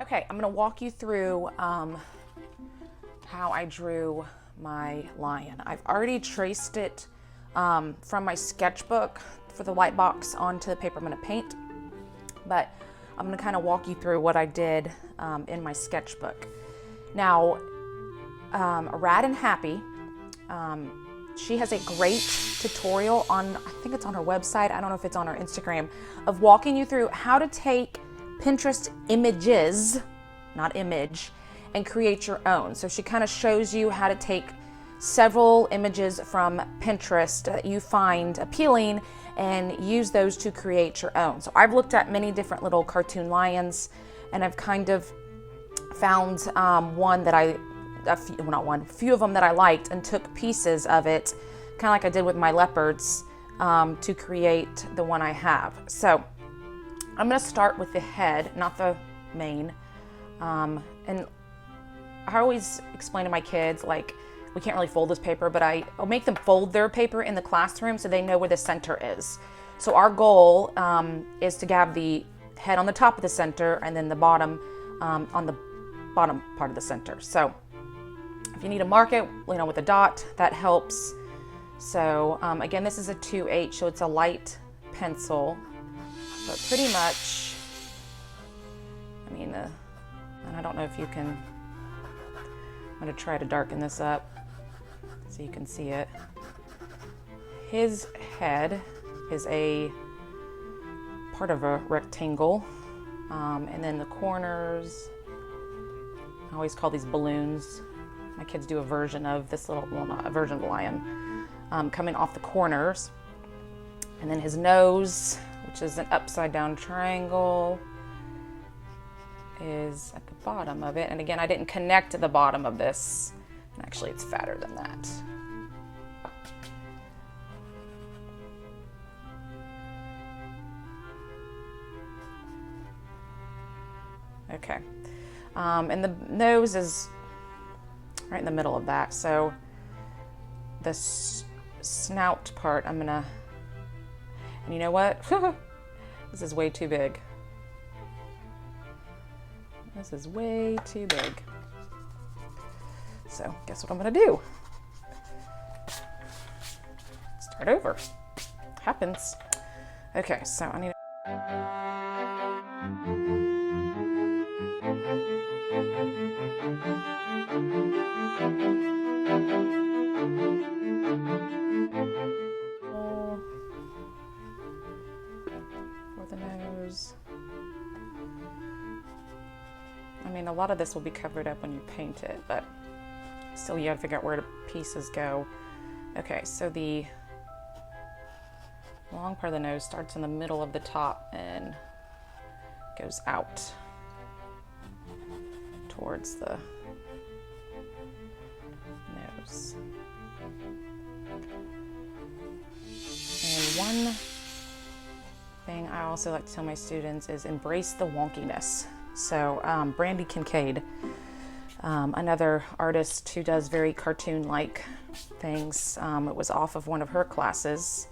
Okay, I'm gonna walk you through how I drew my lion. I've already traced it from my sketchbook for the white box onto the paper I'm gonna paint, but I'm gonna kind of walk you through what I did in my sketchbook. Now, Rad and Happy, she has a great tutorial on, I think it's on her website, I don't know if it's on her Instagram, of walking you through how to take Pinterest images, not image, and create your own. So she kind of shows you how to take several images from Pinterest that you find appealing and use those to create your own. So I've looked at many different little cartoon lions, and I've kind of found one that a few of them that I liked, and took pieces of it, kind of like I did with my leopards, to create the one I have. So I'm gonna start with the head, not the mane. And I always explain to my kids, like, we can't really fold this paper, but I'll make them fold their paper in the classroom so they know where the center is. So our goal is to have the head on the top of the center and then the bottom on the bottom part of the center. So if you need to mark it, with a dot, that helps. So again, this is a 2H, so it's a light pencil, but pretty much, and I don't know if you can, I'm gonna try to darken this up so you can see it. His head is a part of a rectangle, and then the corners, I always call these balloons. My kids do a version of this little, well, not a version of the lion, coming off the corners. And then his nose, which is an upside down triangle, is at the bottom of it. And again, I didn't connect to the bottom of this. And actually, it's fatter than that. Okay. And the nose is right in the middle of that. So the snout part, and you know what? This is way too big. This is way too big. So guess what I'm gonna do? Start over. Happens. Okay, so I need for the nose. A lot of this will be covered up when you paint it, but still you gotta figure out where the pieces go. Okay, so the long part of the nose starts in the middle of the top and goes out towards the nose. And one thing I also like to tell my students is embrace the wonkiness. So Brandy Kincaid, another artist who does very cartoon-like things, it was off of one of her classes.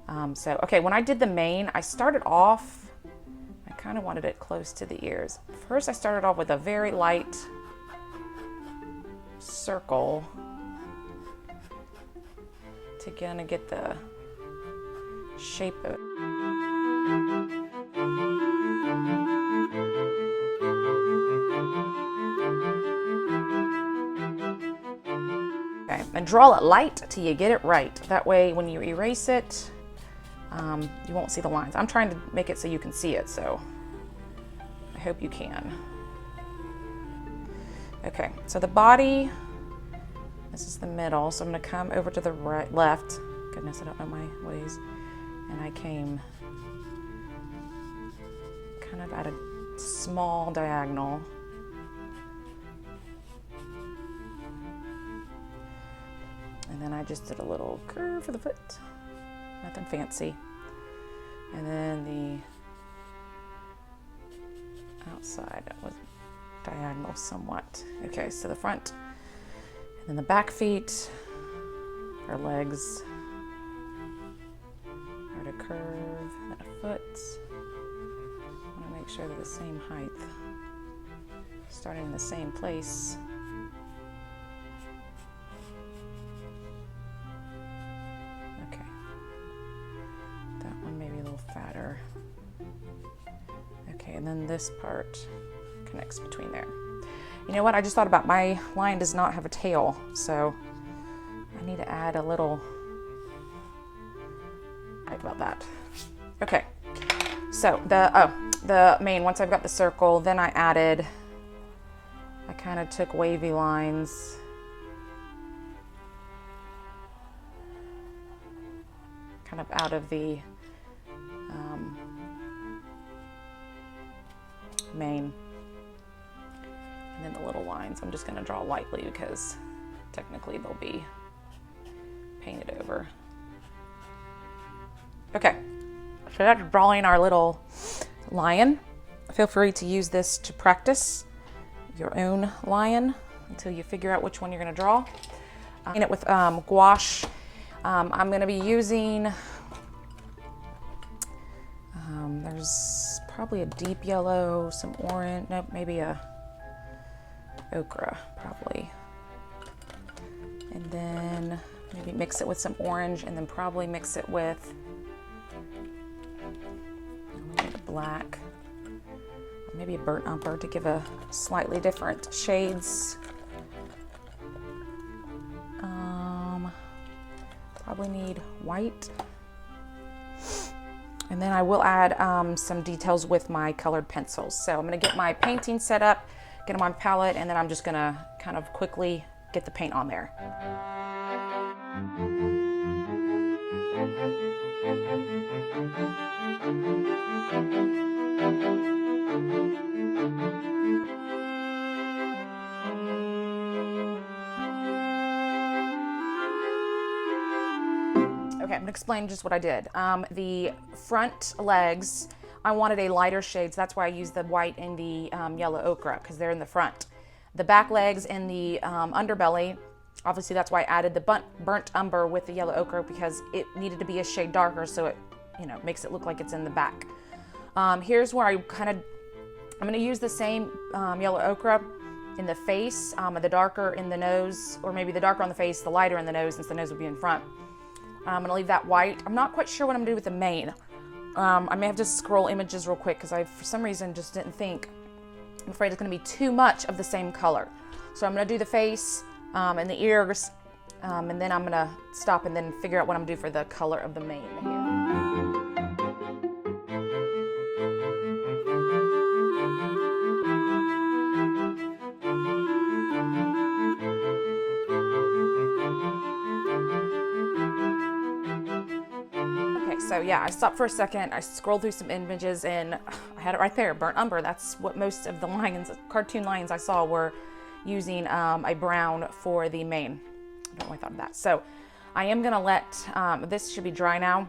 Okay, when I did the mane, I started off, I kind of wanted it close to the ears. First, I started off with a very light circle to kind of get the shape of it. Okay, and draw it light till you get it right. That way when you erase it, you won't see the lines. I'm trying to make it so you can see it, so I hope you can. Okay, so the body, this is the middle, so I'm gonna come over to the right, left. Goodness, I don't know my ways. And I came kind of at a small diagonal. And then I just did a little curve for the foot, nothing fancy. And then the outside was diagonal somewhat. Okay, so the front, and then the back feet, or legs, are to curve, then a foot. I want to make sure they're the same height. starting in the same place. Okay, that one maybe a little fatter. Okay, and then this part connects between there. You know what, I just thought about my lion does not have a tail, so I need to add a little, think about that. Okay, so the mane, once I've got the circle, then I kind of took wavy lines. Kind of out of the mane. And then the little lines, I'm just going to draw lightly because technically they'll be painted over. Okay, so that's drawing our little lion. Feel free to use this to practice your own lion until you figure out which one you're going to draw. Paint it with gouache. I'm going to be using, there's probably a deep yellow, some orange, nope, maybe a ochre, probably. And then maybe mix it with some orange, and then probably mix it with maybe a black, or maybe a burnt umber to give a slightly different shades. Probably need white. And then I will add some details with my colored pencils. So I'm gonna get my painting set up, get them on palette, and then I'm just gonna kind of quickly get the paint on there. Okay, I'm gonna explain just what I did. The front legs, I wanted a lighter shade, so that's why I used the white and the yellow ochre, because they're in the front. The back legs and the underbelly, obviously that's why I added the burnt umber with the yellow ochre, because it needed to be a shade darker so it, you know, makes it look like it's in the back. Here's where I'm gonna use the same yellow ochre in the face, the darker in the nose, or maybe the darker on the face, the lighter in the nose, since the nose will be in front. I'm gonna leave that white. I'm not quite sure what I'm gonna do with the mane. I may have to scroll images real quick because I, for some reason, just didn't think. I'm afraid it's gonna be too much of the same color. So I'm gonna do the face and the ears, and then I'm gonna stop and then figure out what I'm gonna do for the color of the mane here. So yeah, I stopped for a second, I scrolled through some images, and I had it right there, burnt umber. That's what most of the lions, cartoon lions I saw, were using a brown for the mane. I don't really thought of that. So I am gonna let, this should be dry now,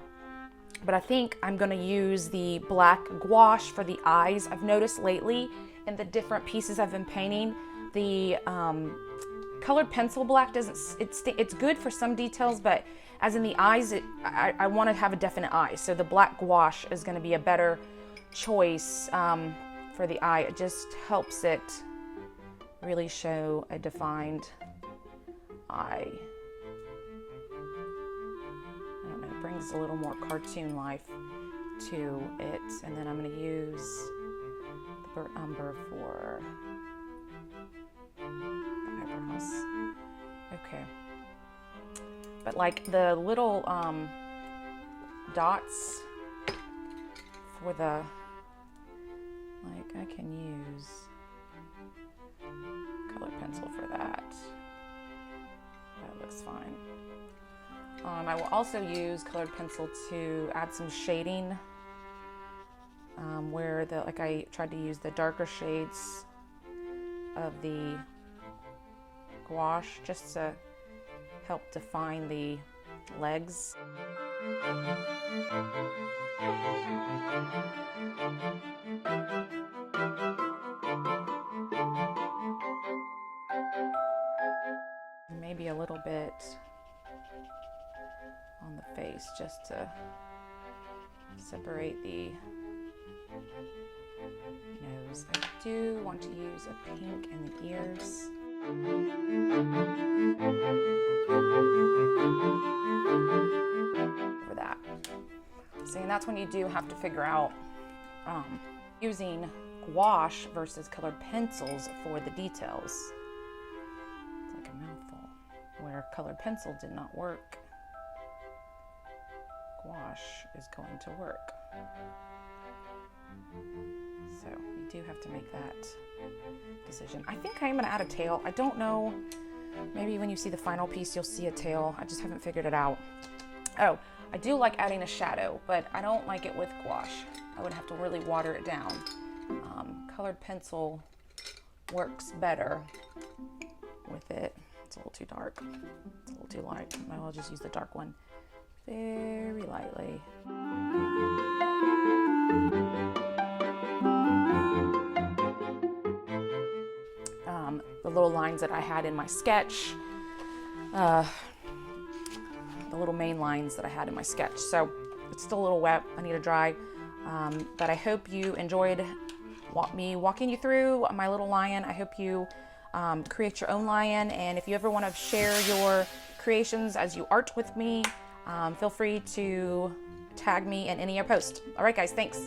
but I think I'm gonna use the black gouache for the eyes. I've noticed lately in the different pieces I've been painting, the colored pencil black doesn't, it's good for some details, but as in the eyes, I want to have a definite eye. So the black gouache is going to be a better choice for the eye. It just helps it really show a defined eye. I don't know, it brings a little more cartoon life to it. And then I'm going to use the burnt umber for the eyebrows. Okay. But like the little dots for the, like I can use colored pencil for that. That looks fine. I will also use colored pencil to add some shading where like I tried to use the darker shades of the gouache just to help define the legs. Maybe a little bit on the face just to separate the nose. I do want to use a pink in the ears. Over that. See, and that's when you do have to figure out using gouache versus colored pencils for the details. It's like a mouthful. Where colored pencil did not work, gouache is going to work. So you do have to make that decision. I think I am going to add a tail. I don't know. Maybe when you see the final piece, you'll see a tail. I just haven't figured it out. Oh, I do like adding a shadow, but I don't like it with gouache. I would have to really water it down. Colored pencil works better with it. It's a little too dark. It's a little too light. I'll just use the dark one very lightly. The little lines that I had in my sketch, the little main lines that I had in my sketch. So it's still a little wet. I need to dry. But I hope you enjoyed me walking you through my little lion. I hope you create your own lion. And if you ever want to share your creations as you art with me, feel free to tag me in any of your posts. All right, guys, thanks.